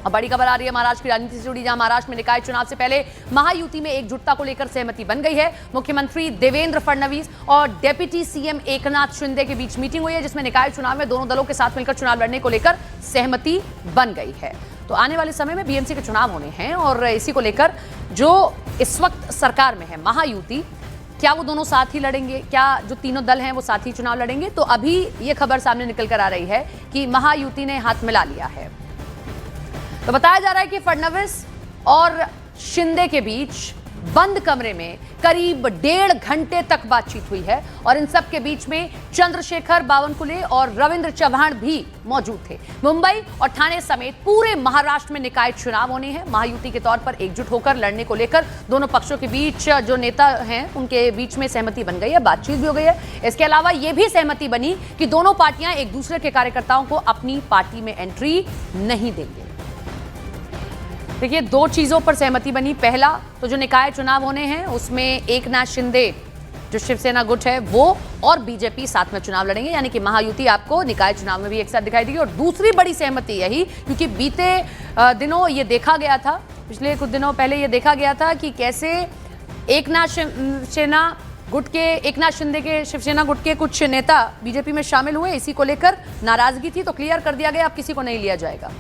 अब बड़ी खबर आ रही है महाराष्ट्र की राजनीति से जुड़ी, जहां महाराष्ट्र में निकाय चुनाव से पहले महायुति में एकजुटता को लेकर सहमति बन गई है। मुख्यमंत्री देवेंद्र फडणवीस और डेप्यूटी सीएम एकनाथ शिंदे के बीच मीटिंग हुई है, जिसमें निकाय चुनाव में दोनों दलों के साथ मिलकर चुनाव लड़ने को लेकर सहमति बन गई है। तो आने वाले समय में बीएमसी के चुनाव होने हैं और इसी को लेकर जो इस वक्त सरकार में है महायुति, क्या वो दोनों साथ ही लड़ेंगे, क्या जो तीनों दल हैं वो साथ ही चुनाव लड़ेंगे? तो अभी ये खबर सामने निकल कर आ रही है कि महायुति ने हाथ मिला लिया है। तो बताया जा रहा है कि फडणवीस और शिंदे के बीच बंद कमरे में करीब 1.5 घंटे तक बातचीत हुई है और इन सब के बीच में चंद्रशेखर बावनकुले और रविंद्र चव्हाण भी मौजूद थे। मुंबई और ठाणे समेत पूरे महाराष्ट्र में निकाय चुनाव होने हैं। महायुति के तौर पर एकजुट होकर लड़ने को लेकर दोनों पक्षों के बीच जो नेता हैं उनके बीच में सहमति बन गई है, बातचीत भी हो गई है। इसके अलावा यह भी सहमति बनी कि दोनों पार्टियां एक दूसरे के कार्यकर्ताओं को अपनी पार्टी में एंट्री नहीं देंगे। देखिए, 2 चीजों पर सहमति बनी। पहला तो जो निकाय चुनाव होने हैं उसमें एकनाथ शिंदे जो शिवसेना गुट है वो और बीजेपी साथ में चुनाव लड़ेंगे, यानी कि महायुति आपको निकाय चुनाव में भी एक साथ दिखाई देगी। और दूसरी बड़ी सहमति यही, क्योंकि बीते दिनों ये देखा गया था, पिछले कुछ दिनों पहले ये देखा गया था कि कैसे एकनाथ शिंदे के शिवसेना गुट के कुछ नेता बीजेपी में शामिल हुए। इसी को लेकर नाराजगी थी, तो क्लियर कर दिया गया अब किसी को नहीं लिया जाएगा।